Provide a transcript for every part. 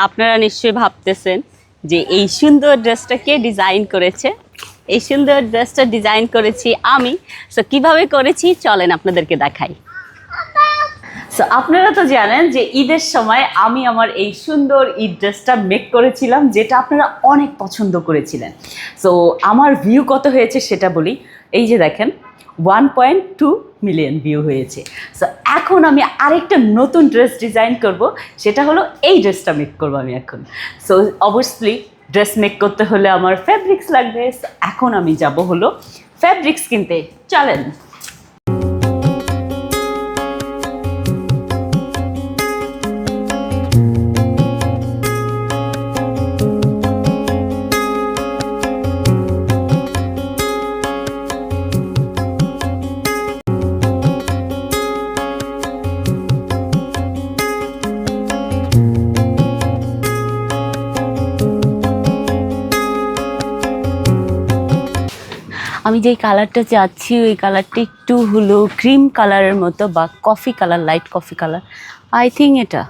আপনারা নিশ্চয়ই ভাবতেছেন যে এই সুন্দর ড্রেসটা কে ডিজাইন করেছে। এই সুন্দর ড্রেসটা ডিজাইন করেছি আমি। সো কিভাবে করেছি চলেন আপনাদেরকে দেখাই। সো আপনারা তো জানেন যে ঈদের সময় আমি আমার এই সুন্দর ঈদ ড্রেসটা মেক করেছিলাম, যেটা আপনারা অনেক পছন্দ করেছিলেন। সো আমার ভিউ কত হয়েছে সেটা বলি। এই যে দেখেন 1.2 মিলিয়ন ভিউ হয়েছে। সো এখন আমি আরেকটা নতুন ড্রেস ডিজাইন করব, সেটা হলো এই ড্রেসটা মেক করবো আমি এখন। সো অবভিয়াসলি ড্রেস মেক করতে হলে আমার ফ্যাব্রিক্স লাগবে। এখন আমি যাব হলো ফ্যাব্রিক্স কিনতে, চলেন। আমি যেই কালারটা চাচ্ছি ওই কালারটা একটু হলো ক্রিম কালারের মতো বা coffee colour, light coffee colour. I think এটা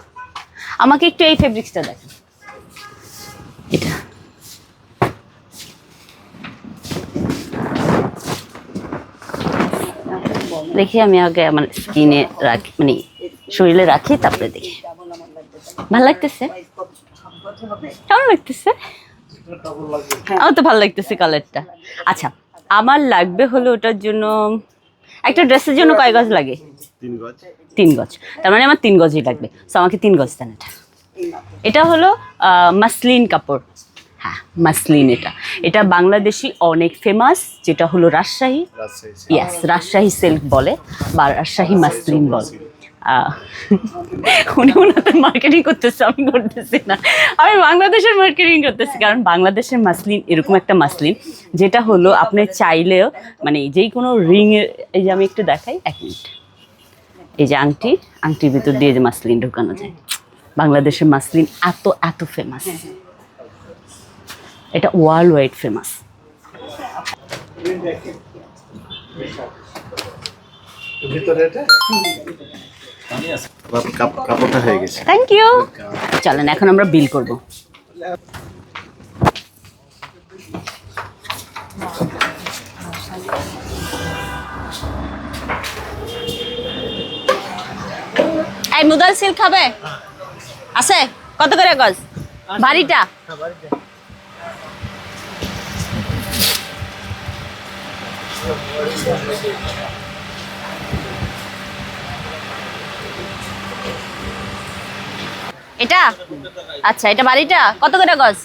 আমাকে একটু এই ফেব্রিক্সটা দেখেন, এটা দেখি আমি আগে আমার স্কিনে রাখি, মানে শরীরে রাখি, তারপরে দেখি। ভালো লাগতেছে, কেমন লাগতেছে? আমার তো ভালো লাগতেছে কালারটা। আচ্ছা, আমার লাগবে হলো ওটার জন্য, একটা ড্রেসের জন্য কয় গজ লাগে? 3 গজ। তার মানে আমার 3 গজই লাগবে। সো আমাকে 3 গজ দেন। এটা হলো মাসলিন কাপড়। হ্যাঁ, মাসলিন। এটা বাংলাদেশি অনেক ফেমাস, যেটা হলো রাজশাহী। ইয়েস, রাজশাহী সিল্ক বলে বা রাজশাহী মাসলিন বলে। উনি ওনাদের মার্কেটিং করতেছে, আমি করতেছি না। আমি বাংলাদেশের মার্কেটিং করতেছি, কারণ বাংলাদেশের মাসলিন এরকম একটা মাসলিন যেটা হলো আপনি চাইলেও মানে যেই কোনো রিংয়ের, এই যে আমি একটু দেখাই, 1 মিনিট। এই যে আংটির ভিতর দিয়ে যে মাসলিন ঢোকানো যায়। বাংলাদেশের মাসলিন এত এত ফেমাস, এটা ওয়ার্ল্ড ওয়াইড ফেমাস। কাপড়টা হয়ে গেছে। Thank you. চলেন এখন আমরা বিল করব। এই মুদাল সিল্ক হবে? আছে? কত করে গজ? ভারীটা? এটা আচ্ছা, এটা বাড়িটা কত করে গজ?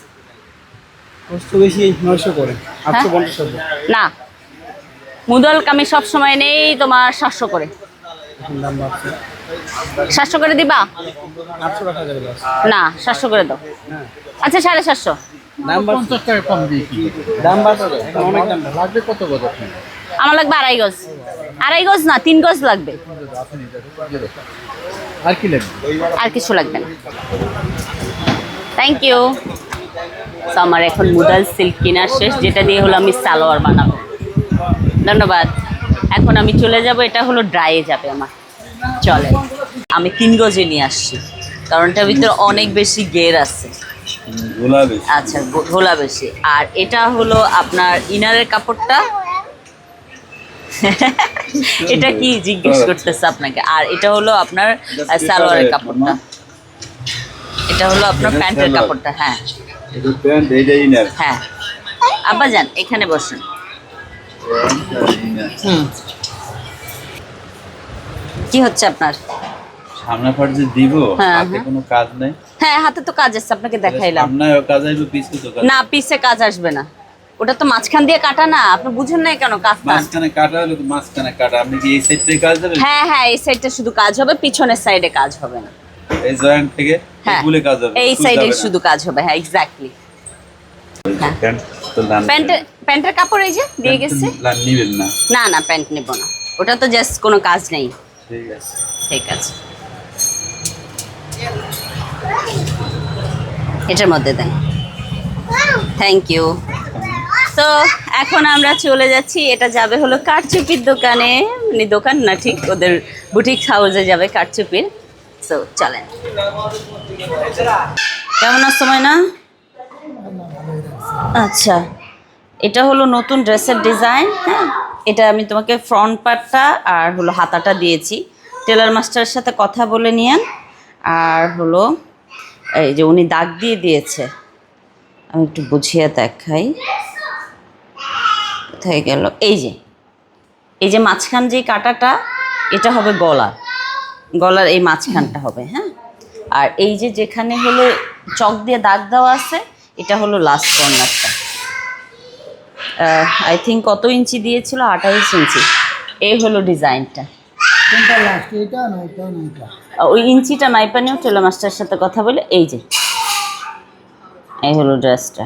বেশি 900 করে, 850 না, মুদল কামি সব সময় নেই তোমার 700 করে। 700 করে দিবা? 800 টাকা যাবে না, 700 করে দাও। আচ্ছা, 750। দাম 50 টাকা কম দিই কি? দাম বাড়ছে, অনেক দাম লাগবে। কত গজ আপনার? আমার লাগবে 2.5 গজ। 2.5 গজ না, 3 গজ লাগবে। আর কি লাগবে? আর কিছু লাগবে না। Thank you. আমার এখন মুদাল সিল্ক কেনা শেষ, যেটা দিয়ে হলো আমি সালোয়ার বানাবো। ধন্যবাদ। এখন আমি চলে যাব, এটা হলো ড্রাইয়ে যাবে আমার। চলে, আমি 3 গজে নিয়ে আসছি, কারণ এটার ভিতরে অনেক বেশি গের আছে। আচ্ছা, ঘোলা বেশি। আর এটা হলো আপনার ইনারের কাপড়টা। এটা কি জিজ্ঞেস করতেছে আপনাকে? আর এটা হলো আপনার সালোয়ারের কাপড়টা। এটা হলো আপনার প্যান্টের কাপড়টা। হ্যাঁ হ্যাঁ, আব্বা যান এখানে বসুন। কি হচ্ছে আপনার? সামনে পর যে দিব, হাতে কোনো কাজ নাই। হ্যাঁ, হাতে তো কাজ আছে, আপনাকে দেখাইলাম। সামনেও কাজ আসবে, পিছে তো কাজ না, পিছে কাজ আসবে না। ওটা তো মাঝখান দিয়ে কাটা না, আপনি বুঝেন না কেন? কাজটা মাঝখানে কাটা হলো তো মাঝখানে কাটা। আপনি কি এই সাইড থেকে কাজ দেবেন? হ্যাঁ হ্যাঁ, এই সাইডটা শুধু কাজ হবে, পিছনের সাইডে কাজ হবে না। এই জয়েন্ট থেকে ফুলে কাজ হবে, এই সাইডে শুধু কাজ হবে। হ্যাঁ, এক্স্যাক্টলি। প্যান্টের কাপড় এই যে দিয়ে গেছে। নিবেন না? না না, প্যান্ট নেব না, ওটা তো জাস্ট কোনো কাজ নেই। ঠিক আছে, ঠিক আছে, এটার মধ্যে দেন। Thank you. তো এখন আমরা চলে যাচ্ছি, এটা যাবে হলো কারচুপির দোকানে, মানে দোকান না ঠিক, ওদের বুটিক হাউসে যাবে কারচুপির। সো চলেন। কেমন আছো ময়না? আচ্ছা, এটা হলো নতুন ড্রেসের ডিজাইন। হ্যাঁ, এটা আমি তোমাকে ফ্রন্ট পার্টটা আর হলো হাতাটা দিয়েছি। টেলার মাস্টারের সাথে কথা বলে নিয়েন। আর হলো এই যে উনি দাগ দিয়ে দিয়েছে, আমি একটু বুঝিয়ে দেখাই। কোথায় গেল? এই যে মাঝখান যে কাটাটা, এটা হবে গলার এই মাঝখানটা হবে। হ্যাঁ, আর এই যে যেখানে হলো চক দিয়ে দাগ দেওয়া আছে, এটা হলো লাস্ট কর্নারটা। আই থিঙ্ক কত ইঞ্চি দিয়েছিল? 28 ইঞ্চি। এই হলো ডিজাইনটা। কোনটা লাস্ট, এটা না এটা না এটা? ওই ইঞ্চিটা মাইপা নিয়েও টেলার মাস্টারের সাথে কথা বলে এই হলো ড্রেসটা।